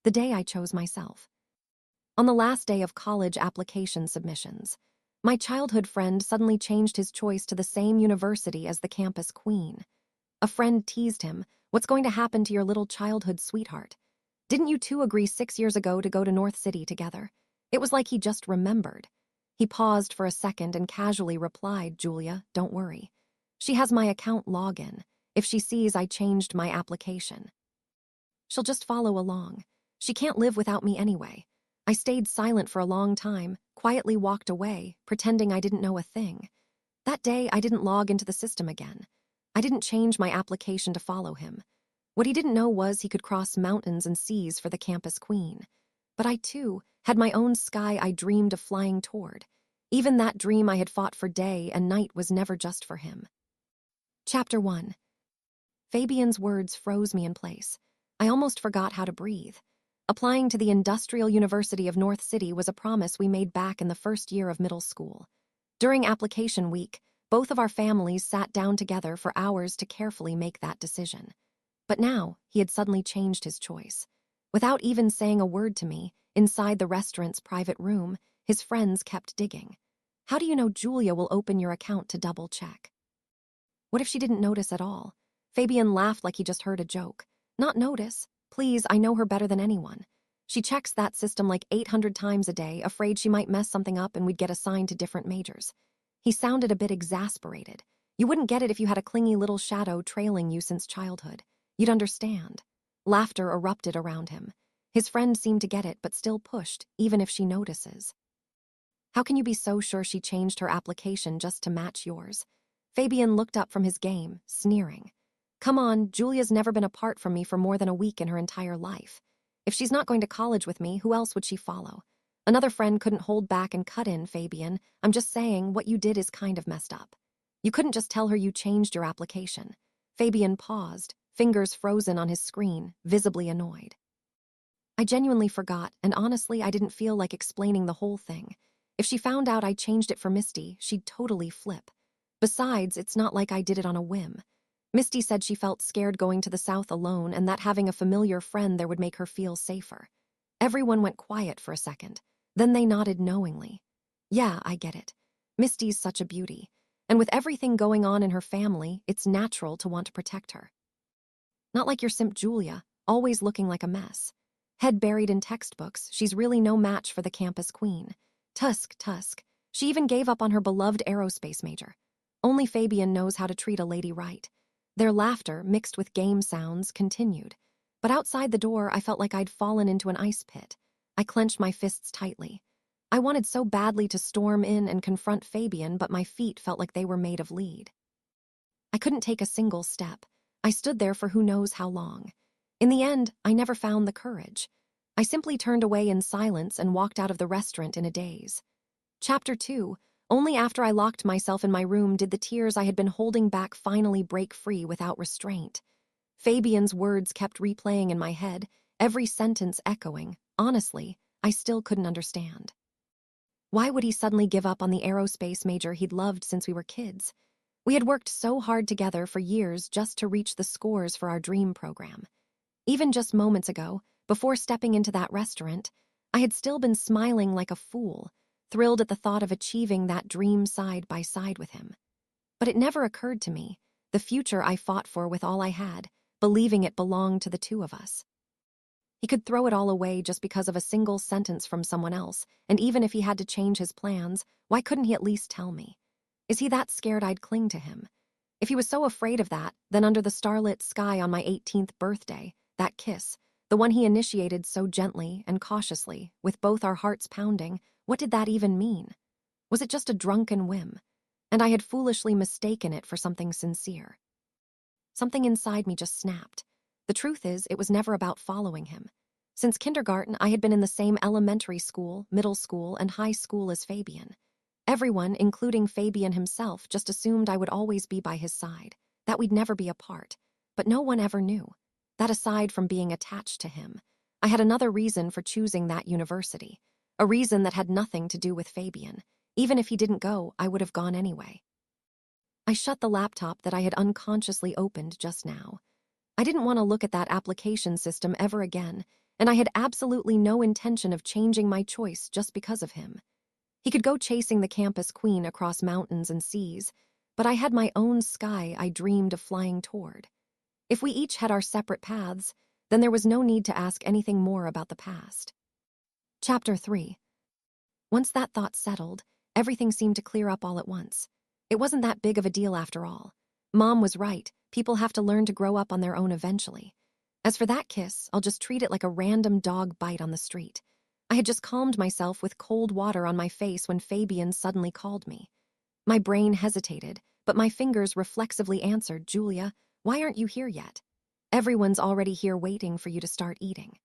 the day I chose myself. On the last day of college application submissions, my childhood friend suddenly changed his choice to the same university as the campus queen. A friend teased him, "What's going to happen to your little childhood sweetheart? Didn't you two agree 6 years ago to go to North City together?" It was like he just remembered. He paused for a second and casually replied, "Julia, don't worry. She has my account login. If she sees I changed my application, she'll just follow along. She can't live without me anyway." I stayed silent for a long time, quietly walked away, pretending I didn't know a thing. That day, I didn't log into the system again. I didn't change my application to follow him. What he didn't know was he could cross mountains and seas for the campus queen. But I, too, had my own sky I dreamed of flying toward. Even that dream I had fought for day and night was never just for him. Chapter 1. Fabian's words froze me in place. I almost forgot how to breathe. Applying to the Industrial University of North City was a promise we made back in the first year of middle school. During application week, both of our families sat down together for hours to carefully make that decision. But now, he had suddenly changed his choice. Without even saying a word to me, inside the restaurant's private room, his friends kept digging. "How do you know Julia will open your account to double-check?" What if she didn't notice at all? Fabian laughed like he just heard a joke. "Not notice? Please, I know her better than anyone. She checks that system like 800 times a day, afraid she might mess something up and we'd get assigned to different majors." He sounded a bit exasperated. "You wouldn't get it if you had a clingy little shadow trailing you since childhood. You'd understand." Laughter erupted around him. His friend seemed to get it, but still pushed, "Even if she notices. How can you be so sure she changed her application just to match yours?" Fabian looked up from his game, sneering. "Come on, Julia's never been apart from me for more than a week in her entire life. If she's not going to college with me, who else would she follow?" Another friend couldn't hold back and cut in, "Fabian, I'm just saying what you did is kind of messed up. You couldn't just tell her you changed your application." Fabian paused, fingers frozen on his screen, visibly annoyed. I genuinely forgot, and honestly, I didn't feel like explaining the whole thing. If she found out I changed it for Misty, she'd totally flip. Besides, it's not like I did it on a whim. Misty said she felt scared going to the South alone and that having a familiar friend there would make her feel safer. Everyone went quiet for a second. Then they nodded knowingly. "Yeah, I get it. Misty's such a beauty. And with everything going on in her family, it's natural to want to protect her. Not like your simp Julia, always looking like a mess. Head buried in textbooks, she's really no match for the campus queen. Tusk. She even gave up on her beloved aerospace major. Only Fabian knows how to treat a lady right." Their laughter, mixed with game sounds, continued. But outside the door, I felt like I'd fallen into an ice pit. I clenched my fists tightly. I wanted so badly to storm in and confront Fabian, but my feet felt like they were made of lead. I couldn't take a single step. I stood there for who knows how long. In the end, I never found the courage. I simply turned away in silence and walked out of the restaurant in a daze. Chapter 2. Only after I locked myself in my room did the tears I had been holding back finally break free without restraint. Fabian's words kept replaying in my head, every sentence echoing. Honestly, I still couldn't understand. Why would he suddenly give up on the aerospace major he'd loved since we were kids? We had worked so hard together for years just to reach the scores for our dream program. Even just moments ago, before stepping into that restaurant, I had still been smiling like a fool, thrilled at the thought of achieving that dream side by side with him. But it never occurred to me, the future I fought for with all I had, believing it belonged to the two of us. He could throw it all away just because of a single sentence from someone else, and even if he had to change his plans, why couldn't he at least tell me? Is he that scared I'd cling to him? If he was so afraid of that, then under the starlit sky on my 18th birthday, that kiss, the one he initiated so gently and cautiously, with both our hearts pounding, what did that even mean? Was it just a drunken whim? And I had foolishly mistaken it for something sincere. Something inside me just snapped. The truth is, it was never about following him. Since kindergarten, I had been in the same elementary school, middle school, and high school as Fabian. Everyone, including Fabian himself, just assumed I would always be by his side, that we'd never be apart. But no one ever knew that aside from being attached to him, I had another reason for choosing that university, a reason that had nothing to do with Fabian. Even if he didn't go, I would have gone anyway. I shut the laptop that I had unconsciously opened just now. I didn't want to look at that application system ever again, and I had absolutely no intention of changing my choice just because of him. He could go chasing the campus queen across mountains and seas, but I had my own sky I dreamed of flying toward. If we each had our separate paths, then there was no need to ask anything more about the past. Chapter 3. Once that thought settled, everything seemed to clear up all at once. It wasn't that big of a deal after all. Mom was right, people have to learn to grow up on their own eventually. As for that kiss, I'll just treat it like a random dog bite on the street. I had just calmed myself with cold water on my face when Fabian suddenly called me. My brain hesitated, but my fingers reflexively answered, "Julia, why aren't you here yet? Everyone's already here waiting for you to start eating."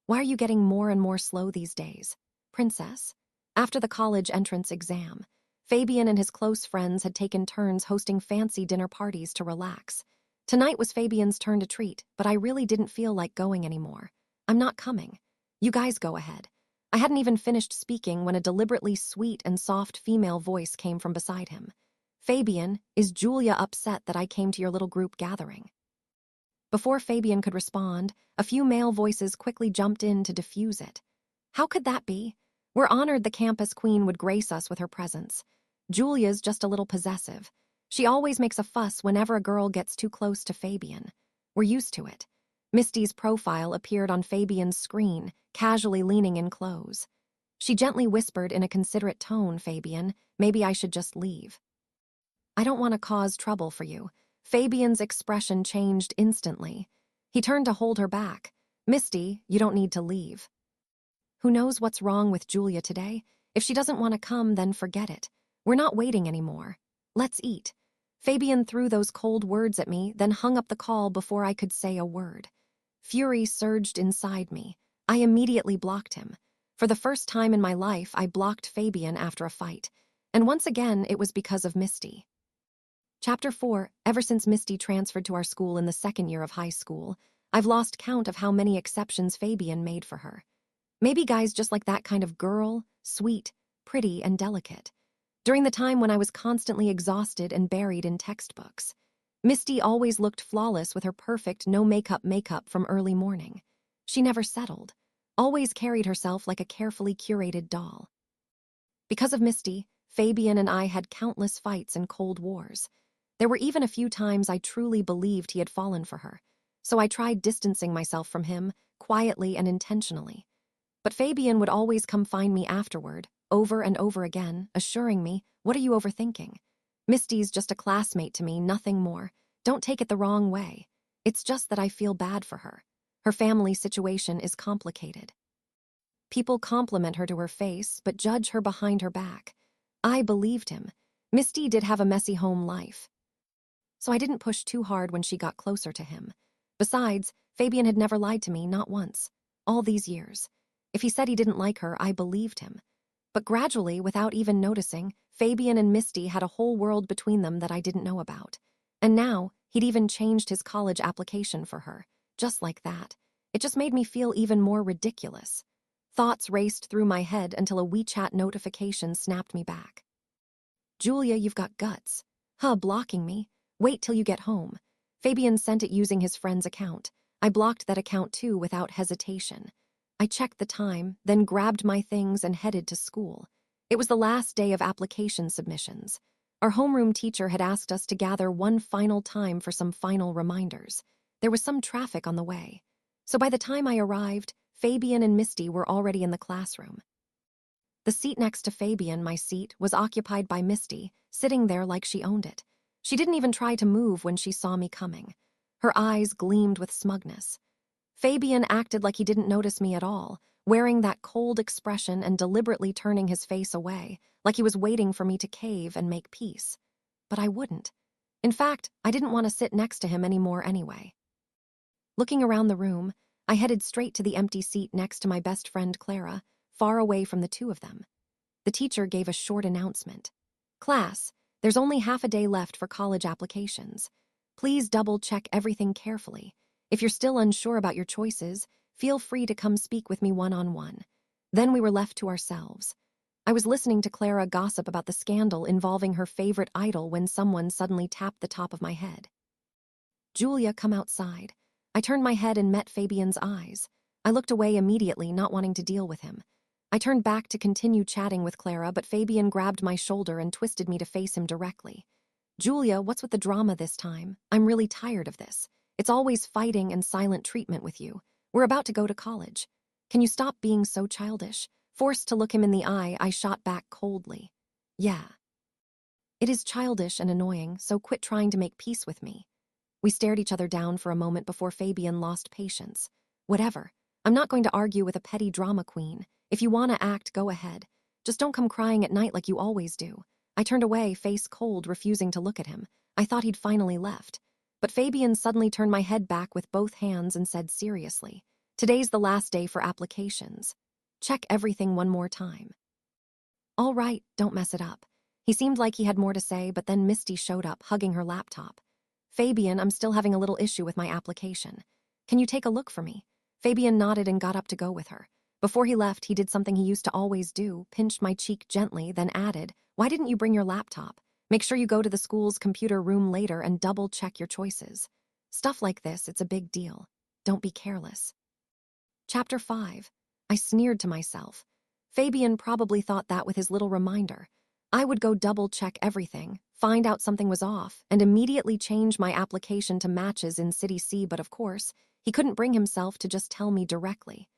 "Why are you getting more and more slow these days, Princess?" After the college entrance exam, Fabian and his close friends had taken turns hosting fancy dinner parties to relax. Tonight was Fabian's turn to treat, but I really didn't feel like going anymore. "I'm not coming. You guys go ahead." I hadn't even finished speaking when a deliberately sweet and soft female voice came from beside him. "Fabian, is Julia upset that I came to your little group gathering?" Before Fabian could respond, a few male voices quickly jumped in to diffuse it. "How could that be? We're honored the campus queen would grace us with her presence. Julia's just a little possessive. She always makes a fuss whenever a girl gets too close to Fabian. We're used to it." Misty's profile appeared on Fabian's screen, casually leaning in close. She gently whispered in a considerate tone, "Fabian, maybe I should just leave." "I don't want to cause trouble for you." Fabian's expression changed instantly. He turned to hold her back. "Misty, you don't need to leave. Who knows what's wrong with Julia today? If she doesn't want to come, then forget it. We're not waiting anymore. Let's eat." Fabian threw those cold words at me, then hung up the call before I could say a word. Fury surged inside me. I immediately blocked him. For the first time in my life, I blocked Fabian after a fight. And once again, it was because of Misty. Chapter 4. Ever since Misty transferred to our school in the second year of high school, I've lost count of how many exceptions Fabian made for her. Maybe guys just like that kind of girl, sweet, pretty, and delicate. During the time when I was constantly exhausted and buried in textbooks, Misty always looked flawless with her perfect no-makeup from early morning. She never settled, always carried herself like a carefully curated doll. Because of Misty, Fabian and I had countless fights and cold wars. There were even a few times I truly believed he had fallen for her, so I tried distancing myself from him, quietly and intentionally. But Fabian would always come find me afterward, over and over again, assuring me, "What are you overthinking? Misty's just a classmate to me, nothing more. Don't take it the wrong way. It's just that I feel bad for her. Her family situation is complicated." People compliment her to her face, but judge her behind her back. I believed him. Misty did have a messy home life, so I didn't push too hard when she got closer to him. Besides, Fabian had never lied to me, not once, all these years. If he said he didn't like her, I believed him. But gradually, without even noticing, Fabian and Misty had a whole world between them that I didn't know about. And now, he'd even changed his college application for her, just like that. It just made me feel even more ridiculous. Thoughts raced through my head until a WeChat notification snapped me back. "Julia, you've got guts. Huh, blocking me? Wait till you get home." Fabian sent it using his friend's account. I blocked that account too without hesitation. I checked the time, then grabbed my things and headed to school. It was the last day of application submissions. Our homeroom teacher had asked us to gather one final time for some final reminders. There was some traffic on the way. So by the time I arrived, Fabian and Misty were already in the classroom. The seat next to Fabian, my seat, was occupied by Misty, sitting there like she owned it. She didn't even try to move when she saw me coming. Her eyes gleamed with smugness. Fabian acted like he didn't notice me at all, wearing that cold expression and deliberately turning his face away, like he was waiting for me to cave and make peace. But I wouldn't. In fact, I didn't want to sit next to him anymore anyway. Looking around the room, I headed straight to the empty seat next to my best friend Clara, far away from the two of them. The teacher gave a short announcement. "Class, there's only half a day left for college applications. Please double-check everything carefully. If you're still unsure about your choices, feel free to come speak with me one-on-one." Then we were left to ourselves. I was listening to Clara gossip about the scandal involving her favorite idol when someone suddenly tapped the top of my head. "Julia, come outside." I turned my head and met Fabian's eyes. I looked away immediately, not wanting to deal with him. I turned back to continue chatting with Clara, but Fabian grabbed my shoulder and twisted me to face him directly. Julia, what's with the drama this time? I'm really tired of this. It's always fighting and silent treatment with you. We're about to go to college. Can you stop being so childish? Forced to look him in the eye, I shot back coldly. Yeah. It is childish and annoying, so quit trying to make peace with me. We stared each other down for a moment before Fabian lost patience. Whatever. I'm not going to argue with a petty drama queen. If you want to act, go ahead. Just don't come crying at night like you always do. I turned away, face cold, refusing to look at him. I thought he'd finally left. But Fabian suddenly turned my head back with both hands and said seriously, "Today's the last day for applications. Check everything one more time." All right, don't mess it up. He seemed like he had more to say, but then Misty showed up, hugging her laptop. "Fabian, I'm still having a little issue with my application. Can you take a look for me?" Fabian nodded and got up to go with her. Before he left, he did something he used to always do, pinched my cheek gently, then added, "Why didn't you bring your laptop? Make sure you go to the school's computer room later and double-check your choices. Stuff like this, it's a big deal. Don't be careless." Chapter 5. I sneered to myself. Fabian probably thought that with his little reminder. I would go double-check everything, find out something was off, and immediately change my application to matches in City C, but of course, he couldn't bring himself to just tell me directly.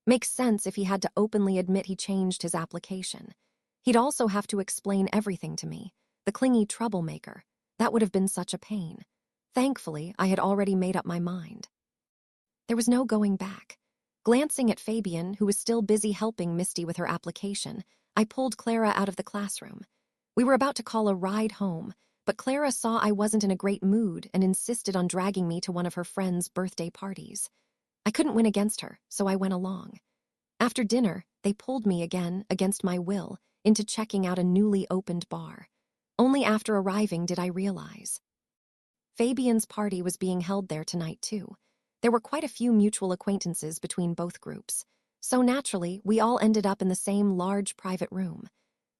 Makes sense if he had to openly admit he changed his application. He'd also have to explain everything to me, the clingy troublemaker. That would have been such a pain. Thankfully, I had already made up my mind. There was no going back. Glancing at Fabian, who was still busy helping Misty with her application, I pulled Clara out of the classroom. We were about to call a ride home, but Clara saw I wasn't in a great mood and insisted on dragging me to one of her friends' birthday parties. I couldn't win against her, so I went along. After dinner, they pulled me again, against my will, into checking out a newly opened bar. Only after arriving did I realize. Fabian's party was being held there tonight, too. There were quite a few mutual acquaintances between both groups. So naturally, we all ended up in the same large private room.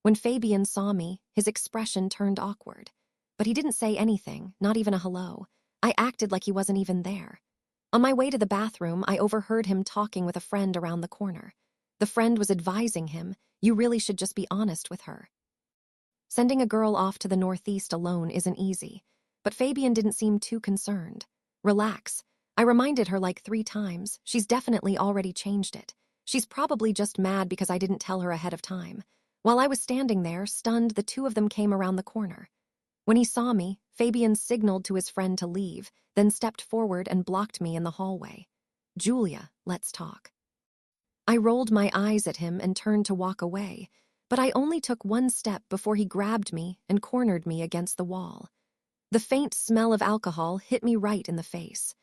When Fabian saw me, his expression turned awkward. But he didn't say anything, not even a hello. I acted like he wasn't even there. On my way to the bathroom, I overheard him talking with a friend around the corner. The friend was advising him, "You really should just be honest with her. Sending a girl off to the Northeast alone isn't easy." But Fabian didn't seem too concerned. "Relax." I reminded her like 3 times. She's definitely already changed it. She's probably just mad because I didn't tell her ahead of time. While I was standing there, stunned, the two of them came around the corner. When he saw me, Fabian signaled to his friend to leave, then stepped forward and blocked me in the hallway. "Julia, let's talk." I rolled my eyes at him and turned to walk away, but I only took one step before he grabbed me and cornered me against the wall. The faint smell of alcohol hit me right in the face.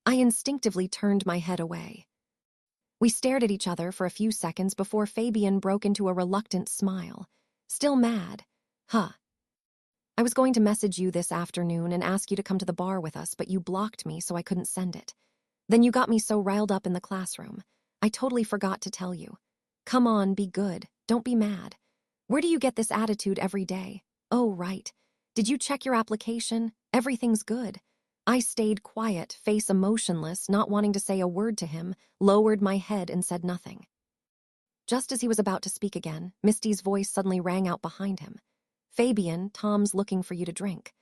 I instinctively turned my head away. We stared at each other for a few seconds before Fabian broke into a reluctant smile. Still mad. "Huh. I was going to message you this afternoon and ask you to come to the bar with us, but you blocked me, so I couldn't send it. Then you got me so riled up in the classroom. I totally forgot to tell you. Come on, be good. Don't be mad. Where do you get this attitude every day? Oh, right. Did you check your application? Everything's good." I stayed quiet, face emotionless, not wanting to say a word to him, lowered my head and said nothing. Just as he was about to speak again, Misty's voice suddenly rang out behind him. "Fabian, Tom's looking for you to drink."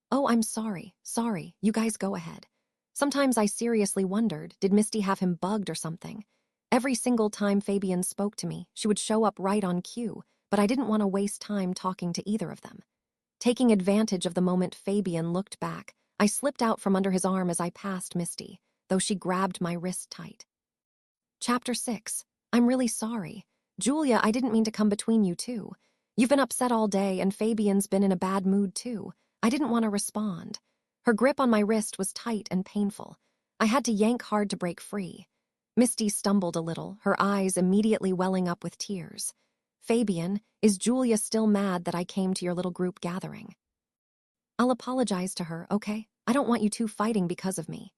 "Oh, I'm sorry. You guys go ahead." Sometimes I seriously wondered, did Misty have him bugged or something? Every single time Fabian spoke to me, she would show up right on cue, but I didn't want to waste time talking to either of them. Taking advantage of the moment Fabian looked back, I slipped out from under his arm as I passed Misty, though she grabbed my wrist tight. Chapter 6. I'm really sorry. Julia, I didn't mean to come between you two. You've been upset all day and Fabian's been in a bad mood too. I didn't want to respond. Her grip on my wrist was tight and painful. I had to yank hard to break free. Misty stumbled a little, her eyes immediately welling up with tears. "Fabian, is Julia still mad that I came to your little group gathering?" "I'll apologize to her, okay? I don't want you two fighting because of me."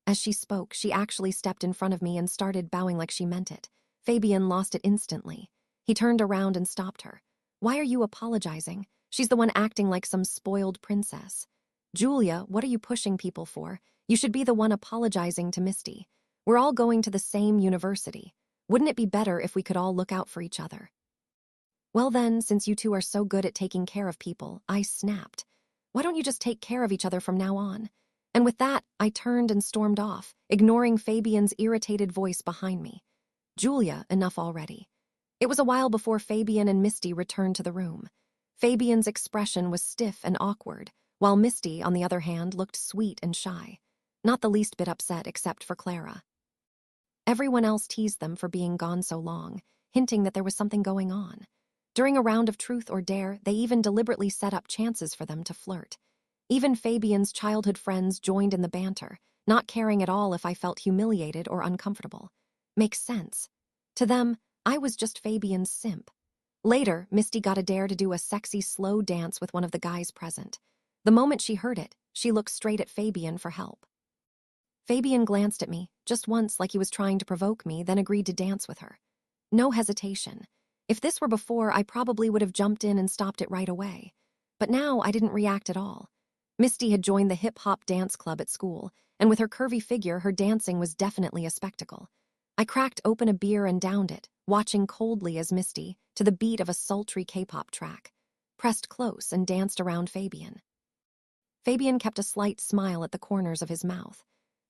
As she spoke, she actually stepped in front of me and started bowing like she meant it. Fabian lost it instantly. He turned around and stopped her. "Why are you apologizing? She's the one acting like some spoiled princess." "Julia, what are you pushing people for? You should be the one apologizing to Misty. We're all going to the same university. Wouldn't it be better if we could all look out for each other? Well then, since you two are so good at taking care of people, I snapped. Why don't you just take care of each other from now on? And with that, I turned and stormed off, ignoring Fabian's irritated voice behind me. Julia, enough already. It was a while before Fabian and Misty returned to the room. Fabian's expression was stiff and awkward, while Misty, on the other hand, looked sweet and shy. Not the least bit upset except for Clara. Everyone else teased them for being gone so long, hinting that there was something going on. During a round of truth or dare, they even deliberately set up chances for them to flirt. Even Fabian's childhood friends joined in the banter, not caring at all if I felt humiliated or uncomfortable. Makes sense. To them, I was just Fabian's simp. Later, Misty got a dare to do a sexy slow dance with one of the guys present. The moment she heard it, she looked straight at Fabian for help. Fabian glanced at me, just once like he was trying to provoke me, then agreed to dance with her. No hesitation. If this were before, I probably would have jumped in and stopped it right away. But now I didn't react at all. Misty had joined the hip-hop dance club at school, and with her curvy figure, her dancing was definitely a spectacle. I cracked open a beer and downed it, watching coldly as Misty, to the beat of a sultry K-pop track, pressed close and danced around Fabian. Fabian kept a slight smile at the corners of his mouth.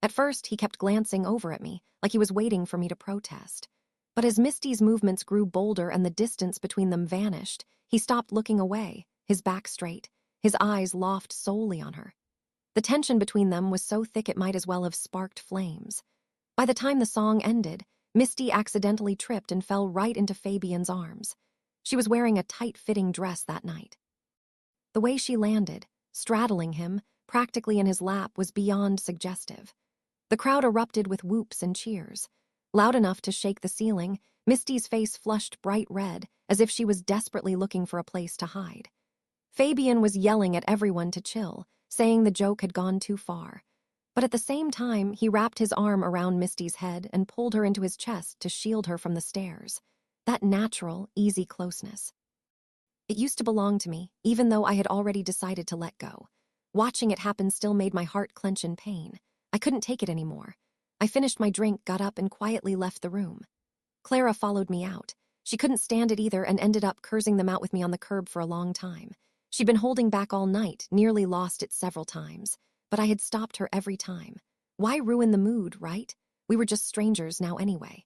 At first, he kept glancing over at me, like he was waiting for me to protest. But as Misty's movements grew bolder and the distance between them vanished, he stopped looking away, his back straight, his eyes locked solely on her. The tension between them was so thick it might as well have sparked flames. By the time the song ended, Misty accidentally tripped and fell right into Fabian's arms. She was wearing a tight-fitting dress that night. The way she landed, straddling him, practically in his lap, was beyond suggestive. The crowd erupted with whoops and cheers. Loud enough to shake the ceiling, Misty's face flushed bright red, as if she was desperately looking for a place to hide. Fabian was yelling at everyone to chill, saying the joke had gone too far. But at the same time, he wrapped his arm around Misty's head and pulled her into his chest to shield her from the stares. That natural, easy closeness. It used to belong to me, even though I had already decided to let go. Watching it happen still made my heart clench in pain. I couldn't take it anymore. I finished my drink, got up, and quietly left the room. Clara followed me out. She couldn't stand it either and ended up cursing them out with me on the curb for a long time. She'd been holding back all night, nearly lost it several times. But I had stopped her every time. Why ruin the mood, right? We were just strangers now anyway.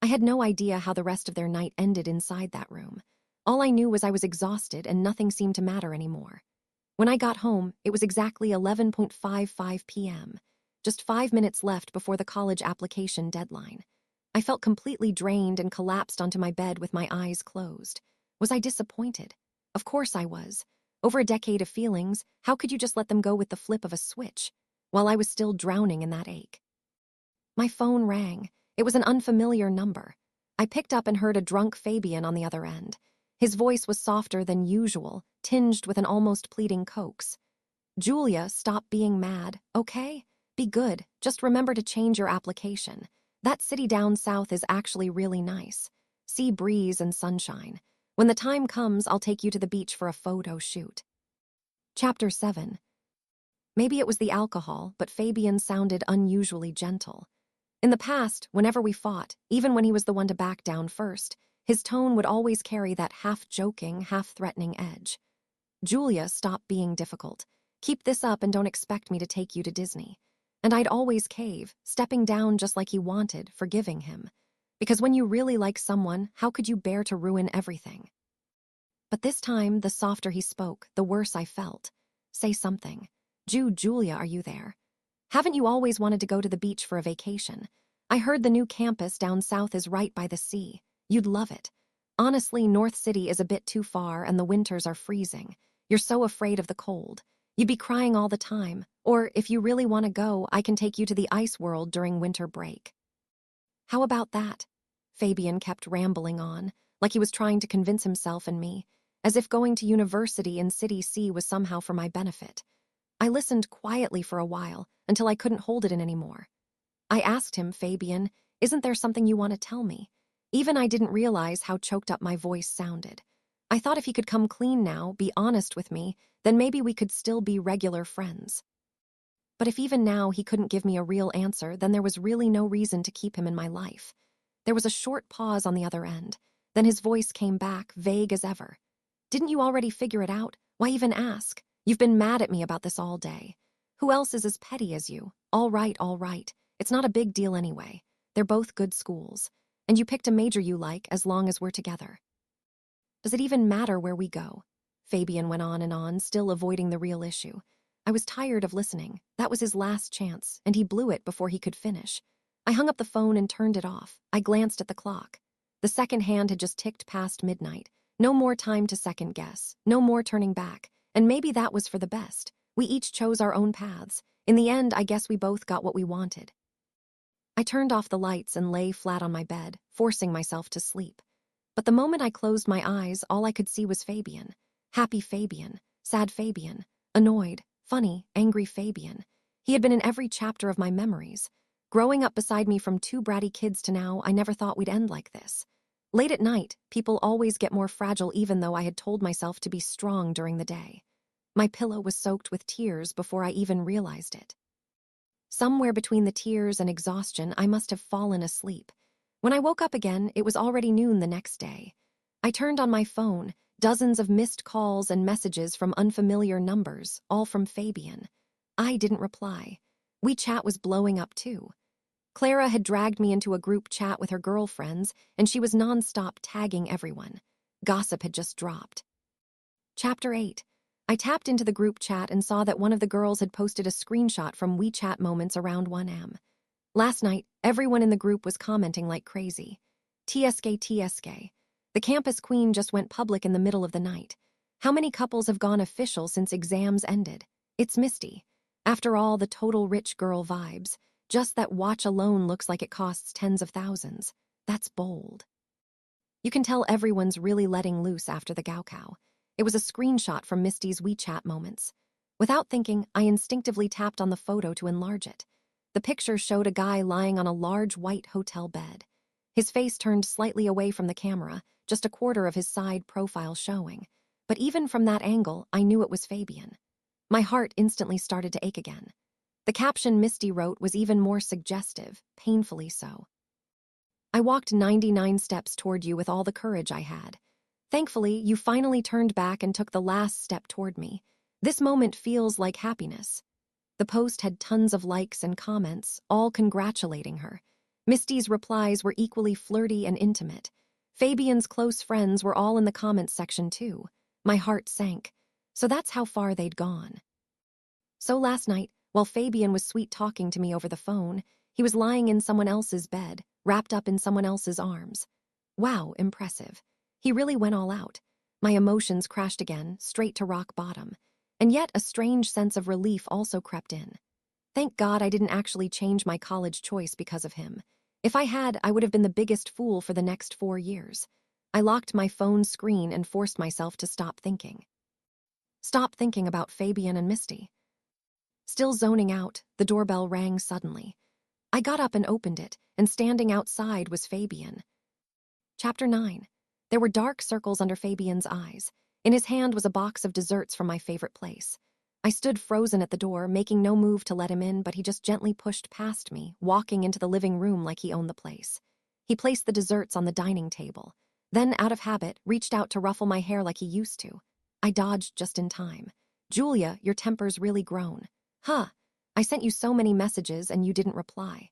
I had no idea how the rest of their night ended inside that room. All I knew was I was exhausted and nothing seemed to matter anymore. When I got home, it was exactly 11:55 p.m., just 5 minutes left before the college application deadline. I felt completely drained and collapsed onto my bed with my eyes closed. Was I disappointed? Of course I was. Over a decade of feelings, how could you just let them go with the flip of a switch, while I was still drowning in that ache? My phone rang. It was an unfamiliar number. I picked up and heard a drunk Fabian on the other end. His voice was softer than usual, tinged with an almost pleading coax. "Julia, stop being mad, okay? Be good. Just remember to change your application. That city down south is actually really nice. Sea breeze and sunshine. When the time comes, I'll take you to the beach for a photo shoot." Chapter 7. Maybe it was the alcohol, but Fabian sounded unusually gentle. In the past, whenever we fought, even when he was the one to back down first, his tone would always carry that half-joking, half-threatening edge. "Julia, stop being difficult. Keep this up and don't expect me to take you to Disney." And I'd always cave, stepping down just like he wanted, forgiving him. Because when you really like someone, how could you bear to ruin everything? But this time, the softer he spoke, the worse I felt. "Say something. Julia, are you there? Haven't you always wanted to go to the beach for a vacation? I heard the new campus down south is right by the sea. You'd love it. Honestly, North City is a bit too far and the winters are freezing. You're so afraid of the cold. You'd be crying all the time. Or, if you really want to go, I can take you to the ice world during winter break." "How about that?" Fabian kept rambling on, like he was trying to convince himself and me, as if going to university in City C was somehow for my benefit. I listened quietly for a while, until I couldn't hold it in anymore. I asked him, "Fabian, isn't there something you want to tell me?" Even I didn't realize how choked up my voice sounded. I thought if he could come clean now, be honest with me, then maybe we could still be regular friends. But if even now he couldn't give me a real answer, then there was really no reason to keep him in my life. There was a short pause on the other end. Then his voice came back, vague as ever. Didn't you already figure it out? Why even ask? You've been mad at me about this all day. Who else is as petty as you? All right, all right. It's not a big deal anyway. They're both good schools. And you picked a major you like as long as we're together. Does it even matter where we go? Fabian went on and on, still avoiding the real issue. I was tired of listening. That was his last chance, and he blew it before he could finish. I hung up the phone and turned it off. I glanced at the clock. The second hand had just ticked past midnight. No more time to second guess. No more turning back. And maybe that was for the best. We each chose our own paths. In the end, I guess we both got what we wanted. I turned off the lights and lay flat on my bed, forcing myself to sleep. But the moment I closed my eyes, all I could see was Fabian. Happy Fabian, sad Fabian, annoyed, funny, angry Fabian. He had been in every chapter of my memories. Growing up beside me from two bratty kids to now, I never thought we'd end like this. Late at night, people always get more fragile even though I had told myself to be strong during the day. My pillow was soaked with tears before I even realized it. Somewhere between the tears and exhaustion, I must have fallen asleep. When I woke up again, it was already noon the next day. I turned on my phone, dozens of missed calls and messages from unfamiliar numbers, all from Fabian. I didn't reply. WeChat was blowing up too. Clara had dragged me into a group chat with her girlfriends, and she was nonstop tagging everyone. Gossip had just dropped. Chapter 8. I tapped into the group chat and saw that one of the girls had posted a screenshot from WeChat moments around 1 a.m. Last night, everyone in the group was commenting like crazy. TSK, TSK. The campus queen just went public in the middle of the night. How many couples have gone official since exams ended? It's Misty. After all the total rich girl vibes, just that watch alone looks like it costs tens of thousands. That's bold. You can tell everyone's really letting loose after the Gaokao. It was a screenshot from Misty's WeChat moments. Without thinking, I instinctively tapped on the photo to enlarge it. The picture showed a guy lying on a large white hotel bed. His face turned slightly away from the camera, just a quarter of his side profile showing. But even from that angle, I knew it was Fabian. My heart instantly started to ache again. The caption Misty wrote was even more suggestive, painfully so. I walked 99 steps toward you with all the courage I had. Thankfully, you finally turned back and took the last step toward me. This moment feels like happiness. The post had tons of likes and comments, all congratulating her. Misty's replies were equally flirty and intimate. Fabian's close friends were all in the comments section too. My heart sank. So that's how far they'd gone. So last night, while Fabian was sweet-talking to me over the phone, he was lying in someone else's bed, wrapped up in someone else's arms. Wow, impressive. He really went all out. My emotions crashed again, straight to rock bottom. And yet a strange sense of relief also crept in. Thank God I didn't actually change my college choice because of him. If I had, I would have been the biggest fool for the next 4 years. I locked my phone screen and forced myself to stop thinking. Stop thinking about Fabian and Misty. Still zoning out, the doorbell rang suddenly. I got up and opened it, and standing outside was Fabian. Chapter 9. There were dark circles under Fabian's eyes. In his hand was a box of desserts from my favorite place. I stood frozen at the door, making no move to let him in, but he just gently pushed past me, walking into the living room like he owned the place. He placed the desserts on the dining table, then, out of habit, reached out to ruffle my hair like he used to. I dodged just in time. Julia, your temper's really grown. Huh, I sent you so many messages and you didn't reply.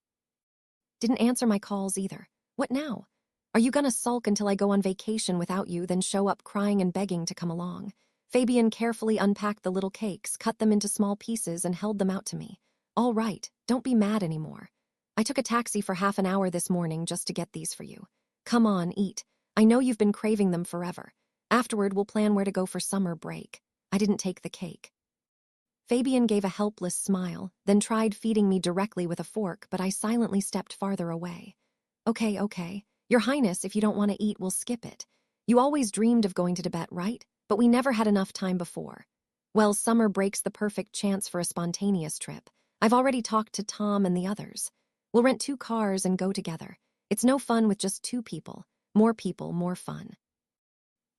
Didn't answer my calls either. What now? Are you gonna sulk until I go on vacation without you, then show up crying and begging to come along? Fabian carefully unpacked the little cakes, cut them into small pieces, and held them out to me. All right, don't be mad anymore. I took a taxi for half an hour this morning just to get these for you. Come on, eat. I know you've been craving them forever. Afterward, we'll plan where to go for summer break. I didn't take the cake. Fabian gave a helpless smile, then tried feeding me directly with a fork, but I silently stepped farther away. Okay. Your Highness, if you don't want to eat, we'll skip it. You always dreamed of going to Tibet, right? But we never had enough time before. Well, summer break's the perfect chance for a spontaneous trip. I've already talked to Tom and the others. We'll rent 2 cars and go together. It's no fun with just 2 people. More people, more fun.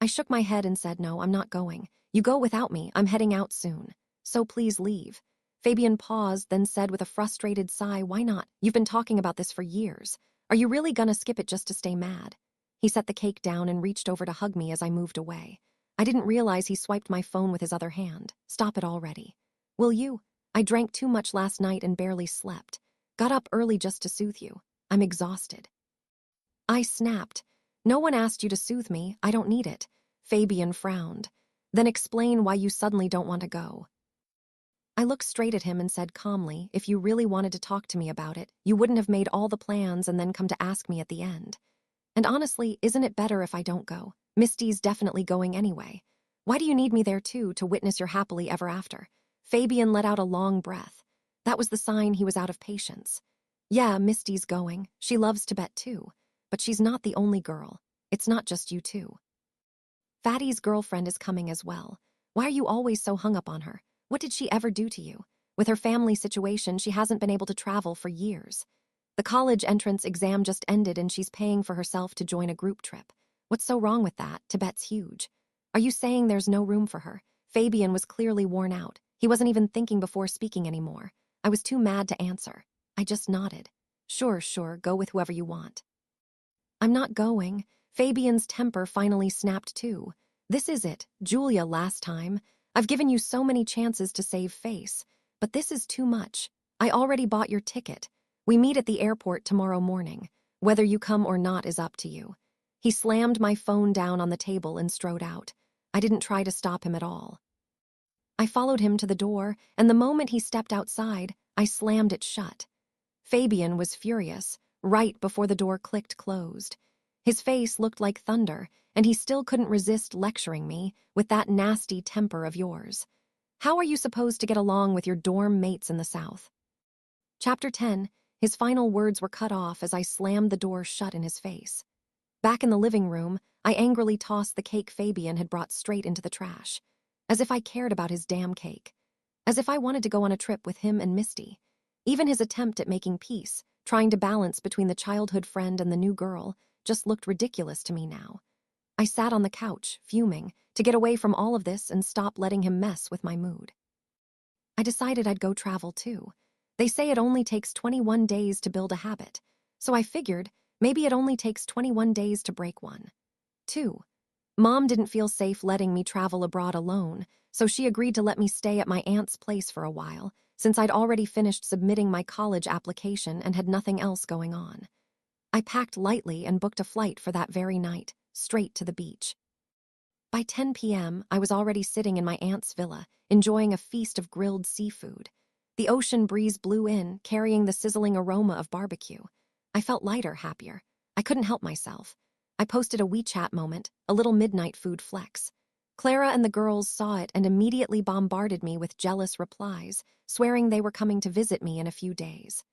I shook my head and said, no, I'm not going. You go without me, I'm heading out soon. So please leave. Fabian paused, then said with a frustrated sigh, "Why not? You've been talking about this for years. Are you really gonna skip it just to stay mad?" He set the cake down and reached over to hug me as I moved away. I didn't realize he swiped my phone with his other hand. "Stop it already. Will you? I drank too much last night and barely slept. Got up early just to soothe you. I'm exhausted." I snapped. "No one asked you to soothe me. I don't need it." Fabian frowned. "Then explain why you suddenly don't want to go." I looked straight at him and said calmly, "If you really wanted to talk to me about it, you wouldn't have made all the plans and then come to ask me at the end. And honestly, isn't it better if I don't go? Misty's definitely going anyway. Why do you need me there too, to witness your happily ever after?" Fabian let out a long breath. That was the sign he was out of patience. "Yeah, Misty's going. She loves to bet too. But she's not the only girl. It's not just you two. Fatty's girlfriend is coming as well. Why are you always so hung up on her? What did she ever do to you? With her family situation, she hasn't been able to travel for years. The college entrance exam just ended and she's paying for herself to join a group trip. What's so wrong with that? Tibet's huge. Are you saying there's no room for her?" Fabian was clearly worn out. He wasn't even thinking before speaking anymore. I was too mad to answer. I just nodded. Sure, go with whoever you want." "I'm not going." Fabian's temper finally snapped too. "This is it, Julia, last time. I've given you so many chances to save face. But this is too much. I already bought your ticket. We meet at the airport tomorrow morning. Whether you come or not is up to you." He slammed my phone down on the table and strode out. I didn't try to stop him at all. I followed him to the door, and the moment he stepped outside, I slammed it shut. Fabian was furious, right before the door clicked closed. His face looked like thunder, and he still couldn't resist lecturing me with that nasty temper of yours. How are you supposed to get along with your dorm mates in the South? Chapter 10, his final words were cut off as I slammed the door shut in his face. Back in the living room, I angrily tossed the cake Fabian had brought straight into the trash. As if I cared about his damn cake. As if I wanted to go on a trip with him and Misty. Even his attempt at making peace, trying to balance between the childhood friend and the new girl, just looked ridiculous to me now. I sat on the couch, fuming, to get away from all of this and stop letting him mess with my mood. I decided I'd go travel too. They say it only takes 21 days to build a habit, so I figured maybe it only takes 21 days to break one. 2. Mom didn't feel safe letting me travel abroad alone, so she agreed to let me stay at my aunt's place for a while, since I'd already finished submitting my college application and had nothing else going on. I packed lightly and booked a flight for that very night, straight to the beach. By 10 p.m., I was already sitting in my aunt's villa, enjoying a feast of grilled seafood. The ocean breeze blew in, carrying the sizzling aroma of barbecue. I felt lighter, happier. I couldn't help myself. I posted a WeChat moment, a little midnight food flex. Clara and the girls saw it and immediately bombarded me with jealous replies, swearing they were coming to visit me in a few days.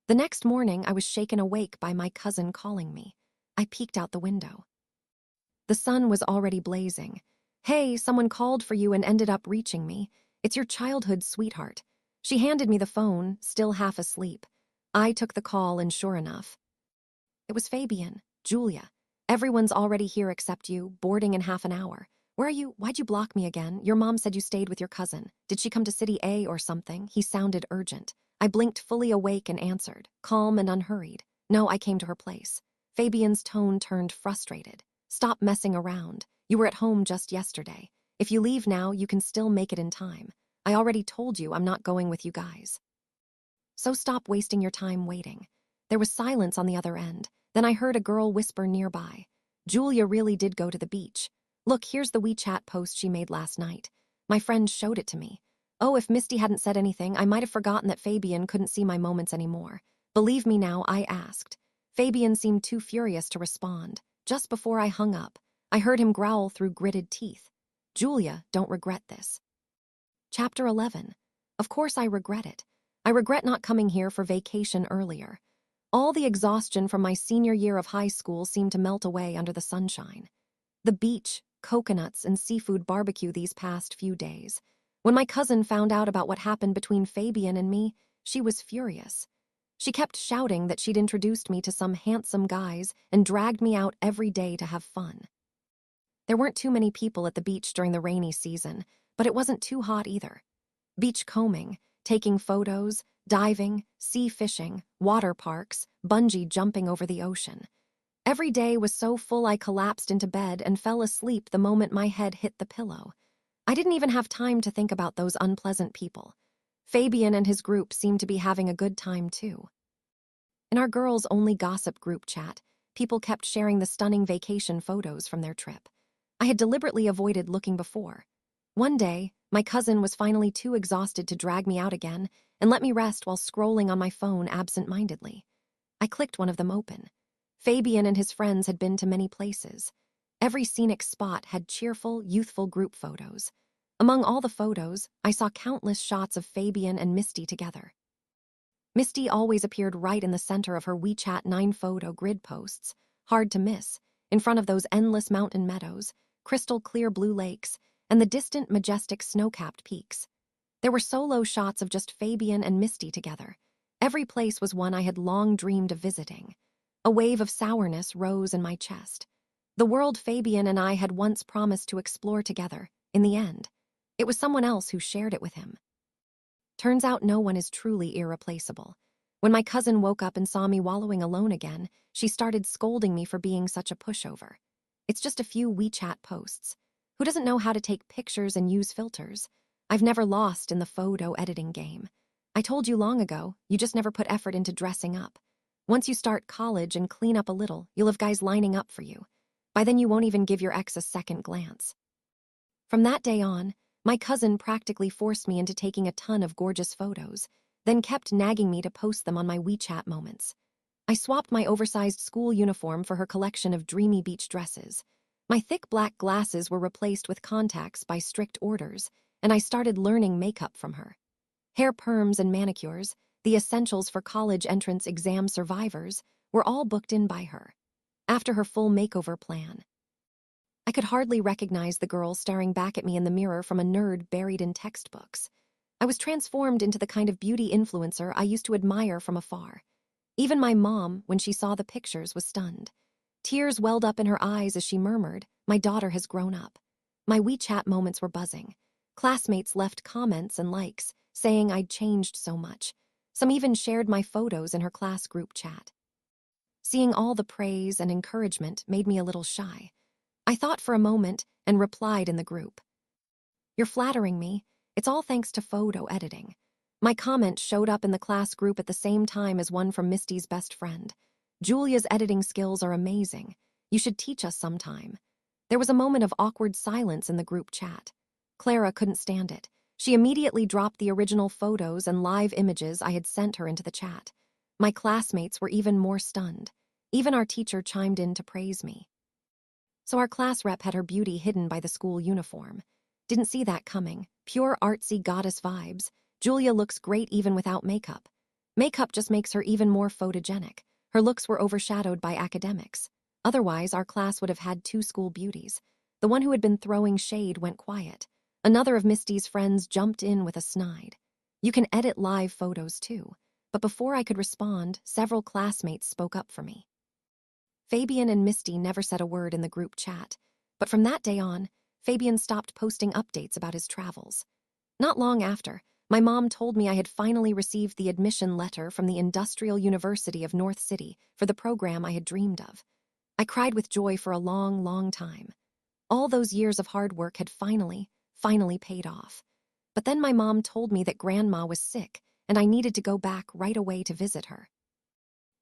The next morning, I was shaken awake by my cousin calling me. I peeked out the window. The sun was already blazing. "Hey, someone called for you and ended up reaching me. It's your childhood sweetheart." She handed me the phone, still half asleep. I took the call, and sure enough, it was Fabian. "Julia, everyone's already here except you, boarding in half an hour. Where are you? Why'd you block me again? Your mom said you stayed with your cousin. Did she come to City A or something?" He sounded urgent. I blinked, fully awake, and answered, calm and unhurried. "No, I came to her place." Fabian's tone turned frustrated. "Stop messing around. You were at home just yesterday. If you leave now, you can still make it in time. I already told you I'm not going with you guys. So stop wasting your time waiting." There was silence on the other end. Then I heard a girl whisper nearby. "Julia really did go to the beach. Look, here's the WeChat post she made last night. My friend showed it to me. Oh, if Misty hadn't said anything, I might have forgotten that Fabian couldn't see my moments anymore. Believe me now, I asked." Fabian seemed too furious to respond. Just before I hung up, I heard him growl through gritted teeth. "Julia, don't regret this." Chapter 11. Of course I regret it. I regret not coming here for vacation earlier. All the exhaustion from my senior year of high school seemed to melt away under the sunshine. The beach, coconuts, and seafood barbecue these past few days. When my cousin found out about what happened between Fabian and me, she was furious. She kept shouting that she'd introduced me to some handsome guys and dragged me out every day to have fun. There weren't too many people at the beach during the rainy season, but it wasn't too hot either. Beachcombing, taking photos, diving, sea fishing, water parks, bungee jumping over the ocean. Every day was so full I collapsed into bed and fell asleep the moment my head hit the pillow. I didn't even have time to think about those unpleasant people. Fabian and his group seemed to be having a good time too. In our girls-only gossip group chat, people kept sharing the stunning vacation photos from their trip. I had deliberately avoided looking before. One day, my cousin was finally too exhausted to drag me out again and let me rest while scrolling on my phone absent-mindedly. I clicked one of them open. Fabian and his friends had been to many places. Every scenic spot had cheerful, youthful group photos. Among all the photos, I saw countless shots of Fabian and Misty together. Misty always appeared right in the center of her WeChat 9-photo grid posts, hard to miss, in front of those endless mountain meadows, crystal clear blue lakes, and the distant, majestic snow-capped peaks. There were solo shots of just Fabian and Misty together. Every place was one I had long dreamed of visiting. A wave of sourness rose in my chest. The world Fabian and I had once promised to explore together, in the end, it was someone else who shared it with him. Turns out no one is truly irreplaceable. When my cousin woke up and saw me wallowing alone again, she started scolding me for being such a pushover. It's just a few WeChat posts. Who doesn't know how to take pictures and use filters? I've never lost in the photo editing game. I told you long ago, you just never put effort into dressing up. Once you start college and clean up a little, you'll have guys lining up for you. By then you won't even give your ex a second glance. From that day on, my cousin practically forced me into taking a ton of gorgeous photos, then kept nagging me to post them on my WeChat moments. I swapped my oversized school uniform for her collection of dreamy beach dresses. My thick black glasses were replaced with contacts by strict orders, and I started learning makeup from her. Hair perms and manicures, the essentials for college entrance exam survivors, were all booked in by her. After her full makeover plan, I could hardly recognize the girl staring back at me in the mirror from a nerd buried in textbooks. I was transformed into the kind of beauty influencer I used to admire from afar. Even my mom, when she saw the pictures, was stunned. Tears welled up in her eyes as she murmured, "My daughter has grown up." My WeChat moments were buzzing. Classmates left comments and likes, saying I'd changed so much. Some even shared my photos in her class group chat. Seeing all the praise and encouragement made me a little shy. I thought for a moment and replied in the group, "You're flattering me. It's all thanks to photo editing." My comment showed up in the class group at the same time as one from Misty's best friend. "Julia's editing skills are amazing. You should teach us sometime." There was a moment of awkward silence in the group chat. Clara couldn't stand it. She immediately dropped the original photos and live images I had sent her into the chat. My classmates were even more stunned. Even our teacher chimed in to praise me. So our class rep had her beauty hidden by the school uniform. Didn't see that coming. Pure artsy goddess vibes. Julia looks great even without makeup. Makeup just makes her even more photogenic. Her looks were overshadowed by academics. Otherwise, our class would have had two school beauties. The one who had been throwing shade went quiet. Another of Misty's friends jumped in with a snide. "You can edit live photos too." But before I could respond, several classmates spoke up for me. Fabian and Misty never said a word in the group chat, but from that day on, Fabian stopped posting updates about his travels. Not long after, my mom told me I had finally received the admission letter from the Industrial University of North City for the program I had dreamed of. I cried with joy for a long, long time. All those years of hard work had finally paid off. But then my mom told me that Grandma was sick and I needed to go back right away to visit her.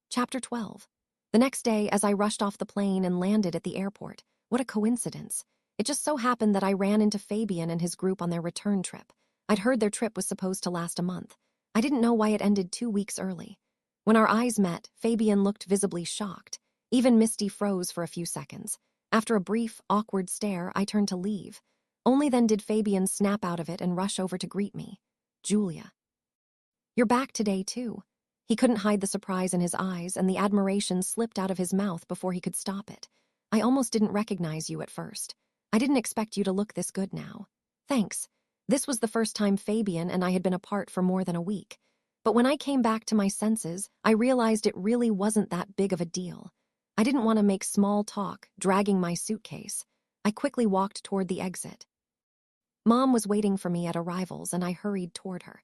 Chapter 12. The next day, as I rushed off the plane and landed at the airport, what a coincidence. It just so happened that I ran into Fabian and his group on their return trip. I'd heard their trip was supposed to last a month. I didn't know why it ended 2 weeks early. When our eyes met, Fabian looked visibly shocked. Even Misty froze for a few seconds. After a brief, awkward stare, I turned to leave. Only then did Fabian snap out of it and rush over to greet me. "Julia. You're back today, too." He couldn't hide the surprise in his eyes, and the admiration slipped out of his mouth before he could stop it. "I almost didn't recognize you at first. I didn't expect you to look this good now." "Thanks." This was the first time Fabian and I had been apart for more than a week. But when I came back to my senses, I realized it really wasn't that big of a deal. I didn't want to make small talk, dragging my suitcase. I quickly walked toward the exit. Mom was waiting for me at arrivals, and I hurried toward her.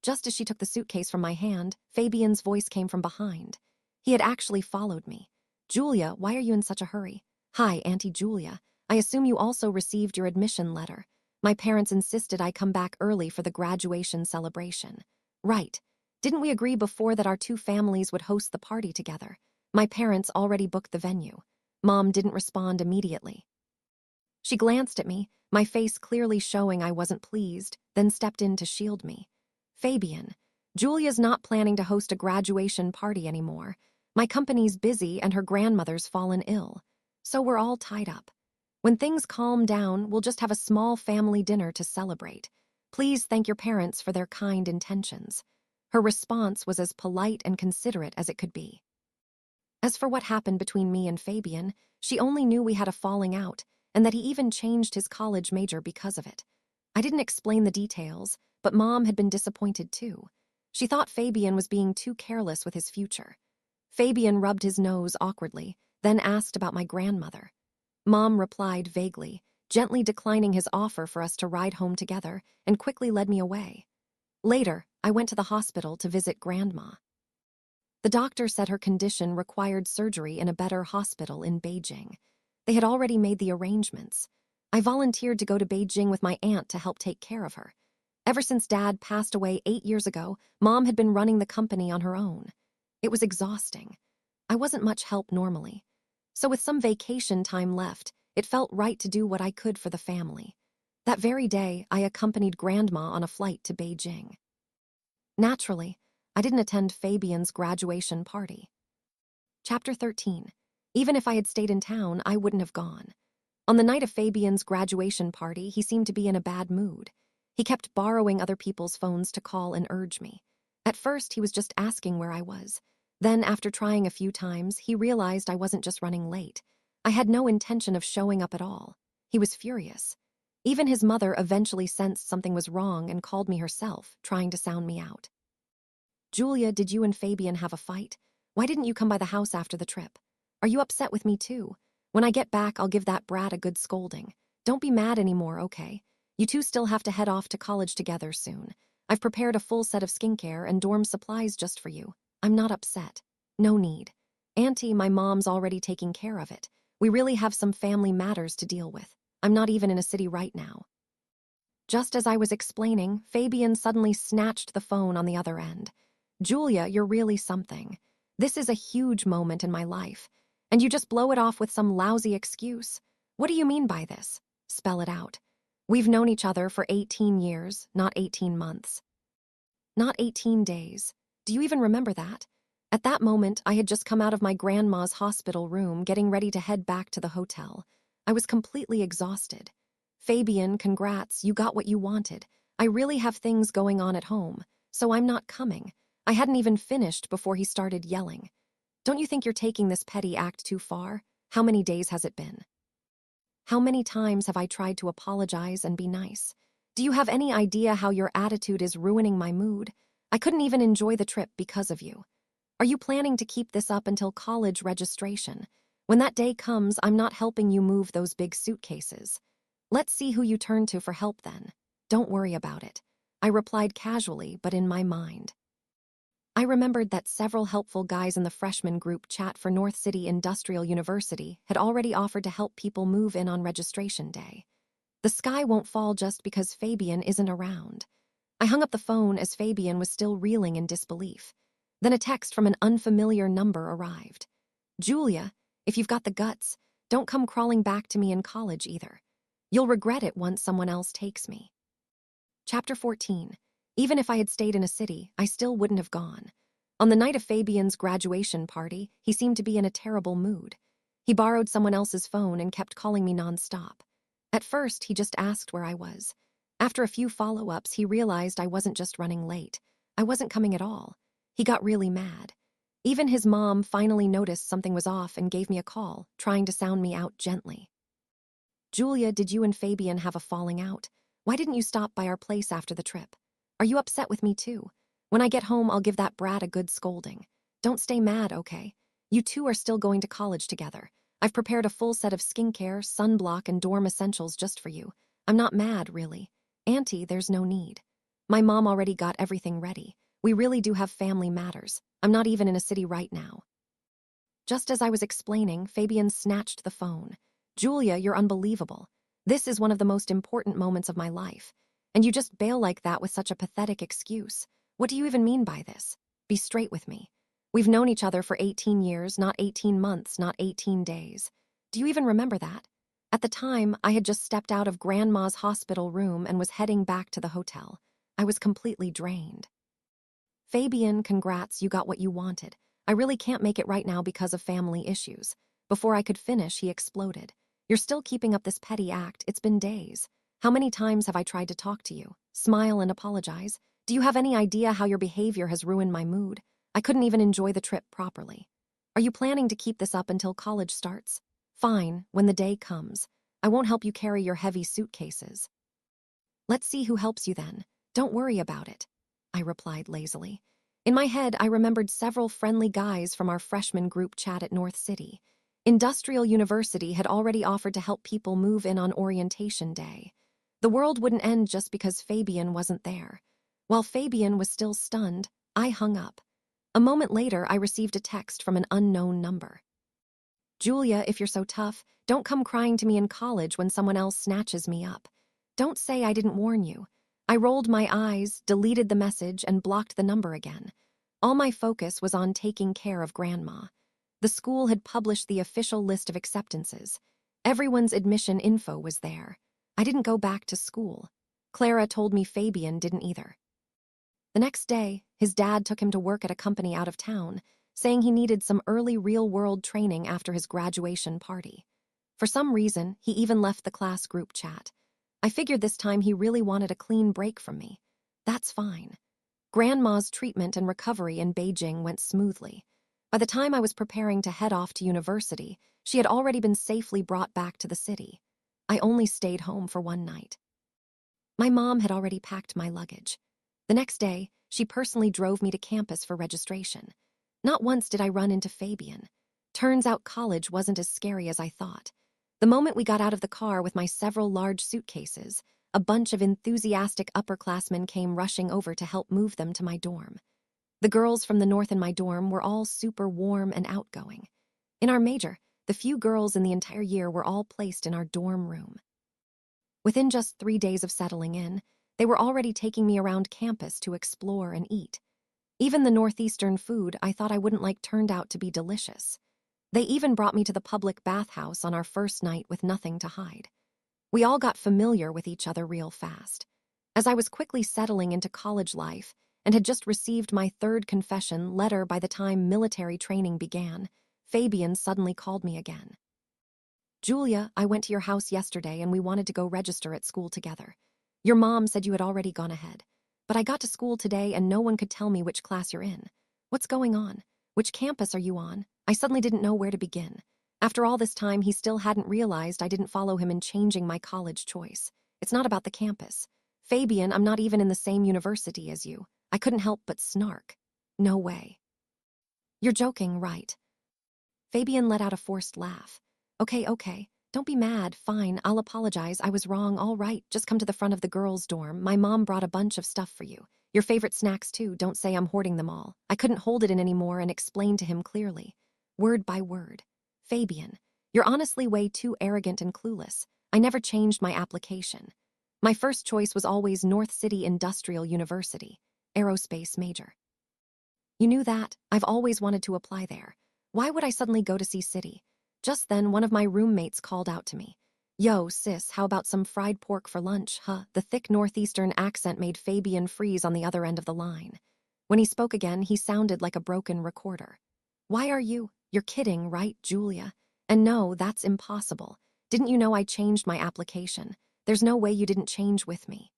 Just as she took the suitcase from my hand, Fabian's voice came from behind. He had actually followed me. Julia, why are you in such a hurry? Hi, Auntie Julia. I assume you also received your admission letter. My parents insisted I come back early for the graduation celebration. Right. Didn't we agree before that our two families would host the party together? My parents already booked the venue. Mom didn't respond immediately. She glanced at me, my face clearly showing I wasn't pleased, then stepped in to shield me. Fabian, Julia's not planning to host a graduation party anymore. My company's busy and her grandmother's fallen ill. So we're all tied up. When things calm down, we'll just have a small family dinner to celebrate. Please thank your parents for their kind intentions. Her response was as polite and considerate as it could be. As for what happened between me and Fabian, she only knew we had a falling out, and that he even changed his college major because of it. I didn't explain the details, but Mom had been disappointed too. She thought Fabian was being too careless with his future. Fabian rubbed his nose awkwardly, then asked about my grandmother. Mom replied vaguely, gently declining his offer for us to ride home together, and quickly led me away. Later, I went to the hospital to visit Grandma. The doctor said her condition required surgery in a better hospital in Beijing. They had already made the arrangements. I volunteered to go to Beijing with my aunt to help take care of her. Ever since Dad passed away 8 years ago, Mom had been running the company on her own. It was exhausting. I wasn't much help normally. So with some vacation time left, it felt right to do what I could for the family. That very day, I accompanied Grandma on a flight to Beijing. Naturally, I didn't attend Fabian's graduation party. Chapter 13. Even if I had stayed in town, I wouldn't have gone. On the night of Fabian's graduation party, he seemed to be in a bad mood. He kept borrowing other people's phones to call and urge me. At first, he was just asking where I was. Then, after trying a few times, he realized I wasn't just running late. I had no intention of showing up at all. He was furious. Even his mother eventually sensed something was wrong and called me herself, trying to sound me out. Julia, did you and Fabian have a fight? Why didn't you come by the house after the trip? Are you upset with me too? When I get back, I'll give that brat a good scolding. Don't be mad anymore, okay? You two still have to head off to college together soon. I've prepared a full set of skincare and dorm supplies just for you. I'm not upset. No need. Auntie, my mom's already taking care of it. We really have some family matters to deal with. I'm not even in a city right now. Just as I was explaining, Fabian suddenly snatched the phone on the other end. Julia, you're really something. This is a huge moment in my life, and you just blow it off with some lousy excuse. What do you mean by this? Spell it out. We've known each other for 18 years, not 18 months. Not 18 days. Do you even remember that? At that moment, I had just come out of my grandma's hospital room, getting ready to head back to the hotel. I was completely exhausted. Fabian, congrats, you got what you wanted. I really have things going on at home, so I'm not coming. I hadn't even finished before he started yelling. Don't you think you're taking this petty act too far? How many days has it been? How many times have I tried to apologize and be nice? Do you have any idea how your attitude is ruining my mood? I couldn't even enjoy the trip because of you. Are you planning to keep this up until college registration? When that day comes, I'm not helping you move those big suitcases. Let's see who you turn to for help then. Don't worry about it. I replied casually, but in my mind. I remembered that several helpful guys in the freshman group chat for North City Industrial University had already offered to help people move in on registration day. The sky won't fall just because Fabian isn't around. I hung up the phone as Fabian was still reeling in disbelief. Then a text from an unfamiliar number arrived. Julia, if you've got the guts, don't come crawling back to me in college either. You'll regret it once someone else takes me. Chapter 14. Even if I had stayed in a city, I still wouldn't have gone. On the night of Fabian's graduation party, he seemed to be in a terrible mood. He borrowed someone else's phone and kept calling me nonstop. At first, he just asked where I was. After a few follow-ups, he realized I wasn't just running late. I wasn't coming at all. He got really mad. Even his mom finally noticed something was off and gave me a call, trying to sound me out gently. Julia, did you and Fabian have a falling out? Why didn't you stop by our place after the trip? Are you upset with me too? When I get home, I'll give that brat a good scolding. Don't stay mad, okay? You two are still going to college together. I've prepared a full set of skincare, sunblock, and dorm essentials just for you. I'm not mad, really. Auntie, there's no need. My mom already got everything ready. We really do have family matters. I'm not even in a city right now. Just as I was explaining, Fabian snatched the phone. Julia, you're unbelievable. This is one of the most important moments of my life. And you just bail like that with such a pathetic excuse. What do you even mean by this? Be straight with me. We've known each other for 18 years, not 18 months, not 18 days. Do you even remember that? At the time, I had just stepped out of Grandma's hospital room and was heading back to the hotel. I was completely drained. Fabian, congrats, you got what you wanted. I really can't make it right now because of family issues. Before I could finish, he exploded. You're still keeping up this petty act. It's been days. How many times have I tried to talk to you? Smile and apologize. Do you have any idea how your behavior has ruined my mood? I couldn't even enjoy the trip properly. Are you planning to keep this up until college starts? Fine, when the day comes. I won't help you carry your heavy suitcases. Let's see who helps you then. Don't worry about it, I replied lazily. In my head, I remembered several friendly guys from our freshman group chat at North City. Industrial University had already offered to help people move in on orientation day. The world wouldn't end just because Fabian wasn't there. While Fabian was still stunned, I hung up. A moment later, I received a text from an unknown number. Julia, if you're so tough, don't come crying to me in college when someone else snatches me up. Don't say I didn't warn you. I rolled my eyes, deleted the message, and blocked the number again. All my focus was on taking care of Grandma. The school had published the official list of acceptances. Everyone's admission info was there. I didn't go back to school. Clara told me Fabian didn't either. The next day, his dad took him to work at a company out of town, saying he needed some early real-world training after his graduation party. For some reason, he even left the class group chat. I figured this time he really wanted a clean break from me. That's fine. Grandma's treatment and recovery in Beijing went smoothly. By the time I was preparing to head off to university, she had already been safely brought back to the city. I only stayed home for one night. My mom had already packed my luggage. The next day, she personally drove me to campus for registration. Not once did I run into Fabian. Turns out college wasn't as scary as I thought. The moment we got out of the car with my several large suitcases, a bunch of enthusiastic upperclassmen came rushing over to help move them to my dorm. The girls from the north in my dorm were all super warm and outgoing. In our major, the few girls in the entire year were all placed in our dorm room. Within just 3 days of settling in, they were already taking me around campus to explore and eat. Even the northeastern food I thought I wouldn't like turned out to be delicious. They even brought me to the public bathhouse on our first night with nothing to hide. We all got familiar with each other real fast. As I was quickly settling into college life and had just received my third confession letter by the time military training began, Fabian suddenly called me again. Julia, I went to your house yesterday and we wanted to go register at school together. Your mom said you had already gone ahead. But I got to school today and no one could tell me which class you're in. What's going on? Which campus are you on? I suddenly didn't know where to begin. After all this time, he still hadn't realized I didn't follow him in changing my college choice. It's not about the campus. Fabian, I'm not even in the same university as you. I couldn't help but snark. No way. You're joking, right? Fabian let out a forced laugh. Okay. Don't be mad. Fine, I'll apologize. I was wrong. All right, just come to the front of the girls' dorm. My mom brought a bunch of stuff for you. Your favorite snacks, too. Don't say I'm hoarding them all. I couldn't hold it in anymore and explained to him clearly, word by word. Fabian, you're honestly way too arrogant and clueless. I never changed my application. My first choice was always North City Industrial University, Aerospace major. You knew that. I've always wanted to apply there. Why would I suddenly go to C-City? Just then, one of my roommates called out to me. Yo, sis, how about some fried pork for lunch, huh? The thick northeastern accent made Fabian freeze on the other end of the line. When he spoke again, he sounded like a broken recorder. Why are you? You're kidding, right, Julia? And no, that's impossible. Didn't you know I changed my application? There's no way you didn't change with me.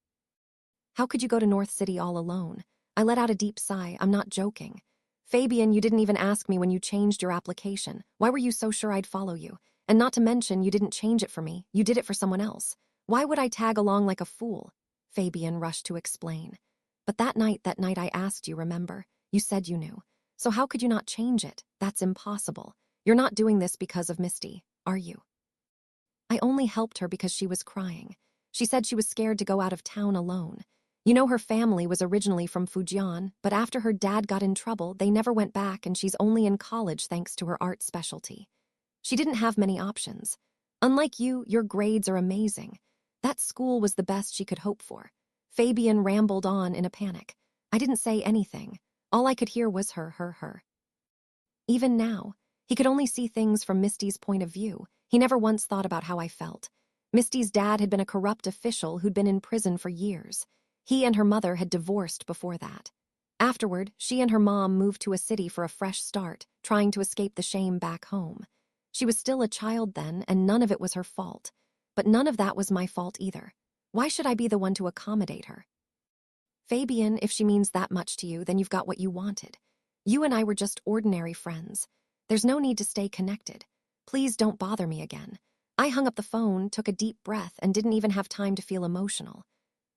How could you go to North City all alone? I let out a deep sigh. I'm not joking. Fabian, you didn't even ask me when you changed your application. Why were you so sure I'd follow you? And not to mention, you didn't change it for me. You did it for someone else. Why would I tag along like a fool? Fabian rushed to explain. But that night I asked you, remember? You said you knew. So how could you not change it? That's impossible. You're not doing this because of Misty, are you? I only helped her because she was crying. She said she was scared to go out of town alone. You know, her family was originally from Fujian, but after her dad got in trouble, they never went back and she's only in college thanks to her art specialty. She didn't have many options. Unlike you, your grades are amazing. That school was the best she could hope for. Fabian rambled on in a panic. I didn't say anything. All I could hear was her. Even now, he could only see things from Misty's point of view. He never once thought about how I felt. Misty's dad had been a corrupt official who'd been in prison for years. He and her mother had divorced before that. Afterward, she and her mom moved to a city for a fresh start, trying to escape the shame back home. She was still a child then, and none of it was her fault. But none of that was my fault either. Why should I be the one to accommodate her? Fabian, if she means that much to you, then you've got what you wanted. You and I were just ordinary friends. There's no need to stay connected. Please don't bother me again. I hung up the phone, took a deep breath, and didn't even have time to feel emotional.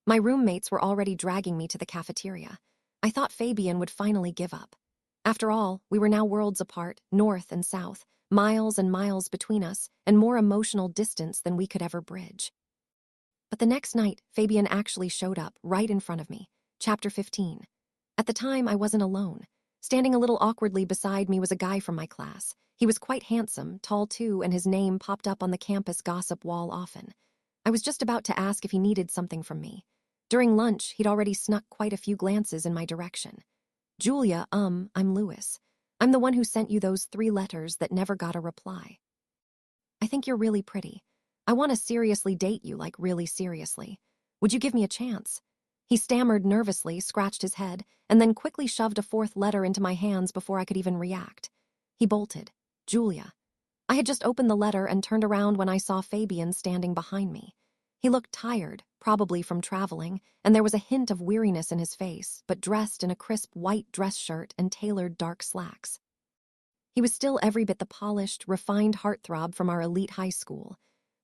My roommates were already dragging me to the cafeteria. I thought Fabian would finally give up. After all, we were now worlds apart, north and south, miles and miles between us, and more emotional distance than we could ever bridge. But the next night, Fabian actually showed up, right in front of me. Chapter 15. At the time, I wasn't alone. Standing a little awkwardly beside me was a guy from my class. He was quite handsome, tall too, and his name popped up on the campus gossip wall often. I was just about to ask if he needed something from me. During lunch, he'd already snuck quite a few glances in my direction. Julia, I'm Lewis. I'm the one who sent you those 3 letters that never got a reply. I think you're really pretty. I want to seriously date you, like really seriously. Would you give me a chance? He stammered nervously, scratched his head, and then quickly shoved a 4th letter into my hands before I could even react. He bolted. Julia. I had just opened the letter and turned around when I saw Fabian standing behind me. He looked tired, probably from traveling, and there was a hint of weariness in his face, but dressed in a crisp white dress shirt and tailored dark slacks. He was still every bit the polished, refined heartthrob from our elite high school.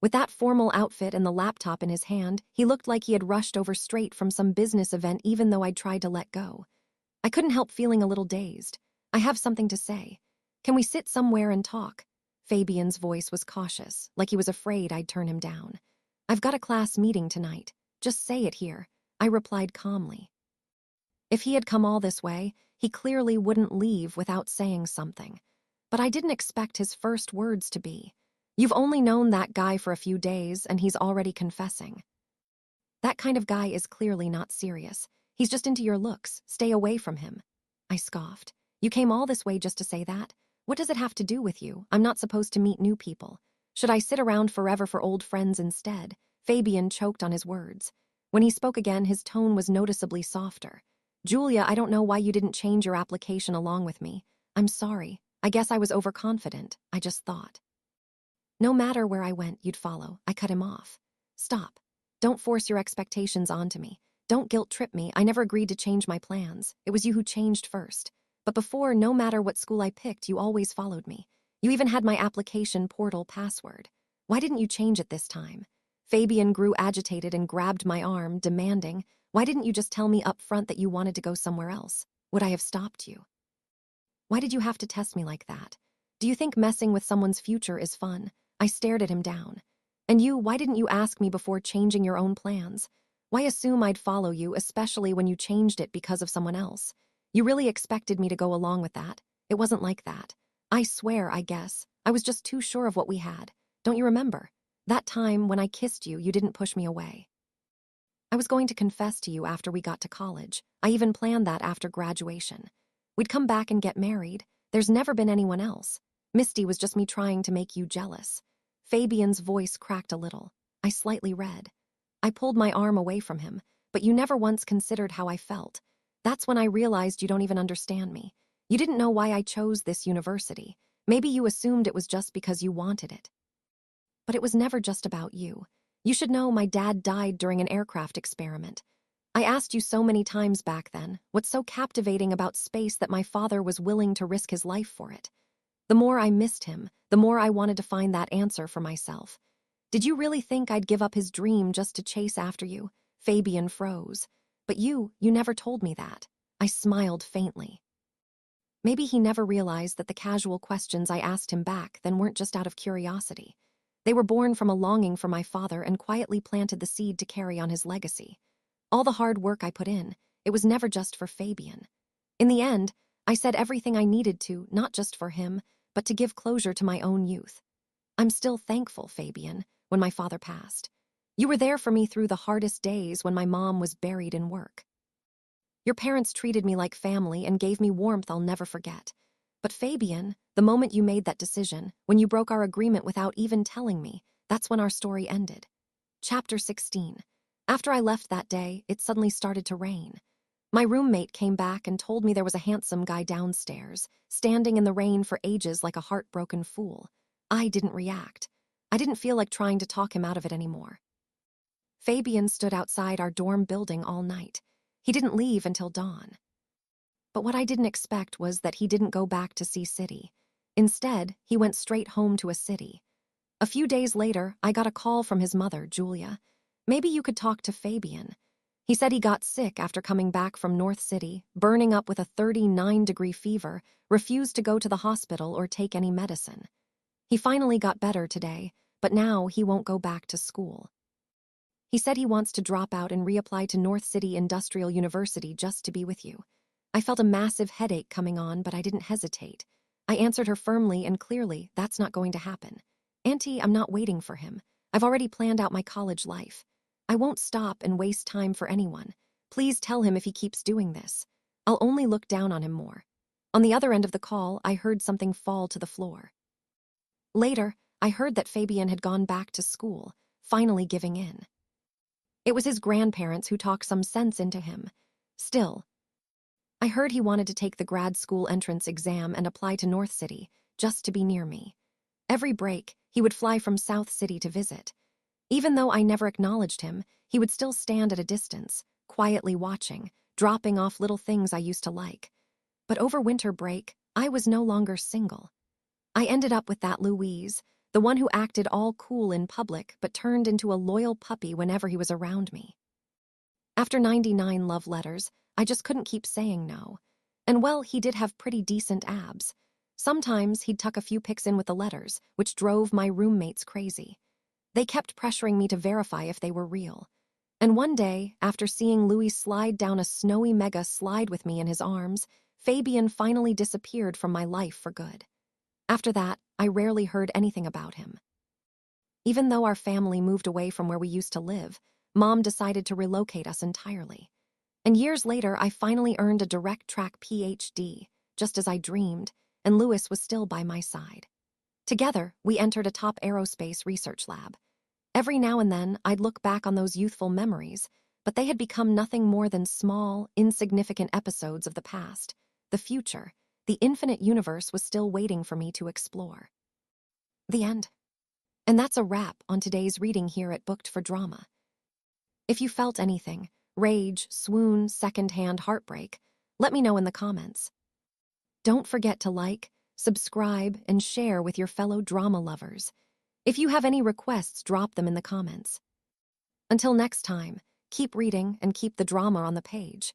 With that formal outfit and the laptop in his hand, he looked like he had rushed over straight from some business event even though I'd tried to let go. I couldn't help feeling a little dazed. I have something to say. Can we sit somewhere and talk? Fabian's voice was cautious, like he was afraid I'd turn him down. I've got a class meeting tonight. Just say it here, I replied calmly. If he had come all this way, he clearly wouldn't leave without saying something. But I didn't expect his first words to be, "You've only known that guy for a few days, and he's already confessing." That kind of guy is clearly not serious. He's just into your looks. Stay away from him. I scoffed. You came all this way just to say that? What does it have to do with you? I'm not supposed to meet new people. Should I sit around forever for old friends instead? Fabian choked on his words. When he spoke again, his tone was noticeably softer. Julia, I don't know why you didn't change your application along with me. I'm sorry. I guess I was overconfident. I just thought. No matter where I went, you'd follow. I cut him off. Stop. Don't force your expectations onto me. Don't guilt-trip me. I never agreed to change my plans. It was you who changed first. But before, no matter what school I picked, you always followed me. You even had my application portal password. Why didn't you change it this time? Fabian grew agitated and grabbed my arm, demanding, why didn't you just tell me up front that you wanted to go somewhere else? Would I have stopped you? Why did you have to test me like that? Do you think messing with someone's future is fun? I stared at him down. And you, why didn't you ask me before changing your own plans? Why assume I'd follow you, especially when you changed it because of someone else? You really expected me to go along with that? It wasn't like that. I swear, I guess. I was just too sure of what we had. Don't you remember? That time when I kissed you, you didn't push me away. I was going to confess to you after we got to college. I even planned that after graduation. We'd come back and get married. There's never been anyone else. Misty was just me trying to make you jealous. Fabian's voice cracked a little. I slightly read. I pulled my arm away from him, but you never once considered how I felt. That's when I realized you don't even understand me. You didn't know why I chose this university. Maybe you assumed it was just because you wanted it. But it was never just about you. You should know my dad died during an aircraft experiment. I asked you so many times back then, what's so captivating about space that my father was willing to risk his life for it? The more I missed him, the more I wanted to find that answer for myself. Did you really think I'd give up his dream just to chase after you? Fabian froze. But you never told me that. I smiled faintly. Maybe he never realized that the casual questions I asked him back then weren't just out of curiosity. They were born from a longing for my father and quietly planted the seed to carry on his legacy. All the hard work I put in, it was never just for Fabian. In the end, I said everything I needed to, not just for him, but to give closure to my own youth. I'm still thankful, Fabian, when my father passed. You were there for me through the hardest days when my mom was buried in work. Your parents treated me like family and gave me warmth I'll never forget. But Fabian, the moment you made that decision, when you broke our agreement without even telling me, that's when our story ended. Chapter 16. After I left that day, it suddenly started to rain. My roommate came back and told me there was a handsome guy downstairs, standing in the rain for ages like a heartbroken fool. I didn't react. I didn't feel like trying to talk him out of it anymore. Fabian stood outside our dorm building all night. He didn't leave until dawn. But what I didn't expect was that he didn't go back to Sea City. Instead, he went straight home to a city. A few days later, I got a call from his mother, Julia. Maybe you could talk to Fabian. He said he got sick after coming back from North City, burning up with a 39-degree fever, refused to go to the hospital or take any medicine. He finally got better today, but now he won't go back to school. He said he wants to drop out and reapply to North City Industrial University just to be with you. I felt a massive headache coming on, but I didn't hesitate. I answered her firmly and clearly, that's not going to happen. Auntie, I'm not waiting for him. I've already planned out my college life. I won't stop and waste time for anyone. Please tell him if he keeps doing this. I'll only look down on him more. On the other end of the call, I heard something fall to the floor. Later, I heard that Fabian had gone back to school, finally giving in. It was his grandparents who talked some sense into him. Still, I heard he wanted to take the grad school entrance exam and apply to North City, just to be near me. Every break, he would fly from South City to visit. Even though I never acknowledged him, he would still stand at a distance, quietly watching, dropping off little things I used to like. But over winter break, I was no longer single. I ended up with that Louise, the one who acted all cool in public but turned into a loyal puppy whenever he was around me. After 99 love letters, I just couldn't keep saying no. And well, he did have pretty decent abs. Sometimes he'd tuck a few pics in with the letters, which drove my roommates crazy. They kept pressuring me to verify if they were real. And one day, after seeing Louis slide down a snowy mega slide with me in his arms, Fabian finally disappeared from my life for good. After that, I rarely heard anything about him. Even though our family moved away from where we used to live, Mom decided to relocate us entirely. And years later, I finally earned a direct track PhD, just as I dreamed, and Louis was still by my side. Together, we entered a top aerospace research lab. Every now and then, I'd look back on those youthful memories, but they had become nothing more than small, insignificant episodes of the past. The future, the infinite universe was still waiting for me to explore. The end. And that's a wrap on today's reading here at Booked for Drama. If you felt anything, rage, swoon, secondhand heartbreak, let me know in the comments. Don't forget to like, subscribe, and share with your fellow drama lovers. If you have any requests, drop them in the comments. Until next time, keep reading and keep the drama on the page.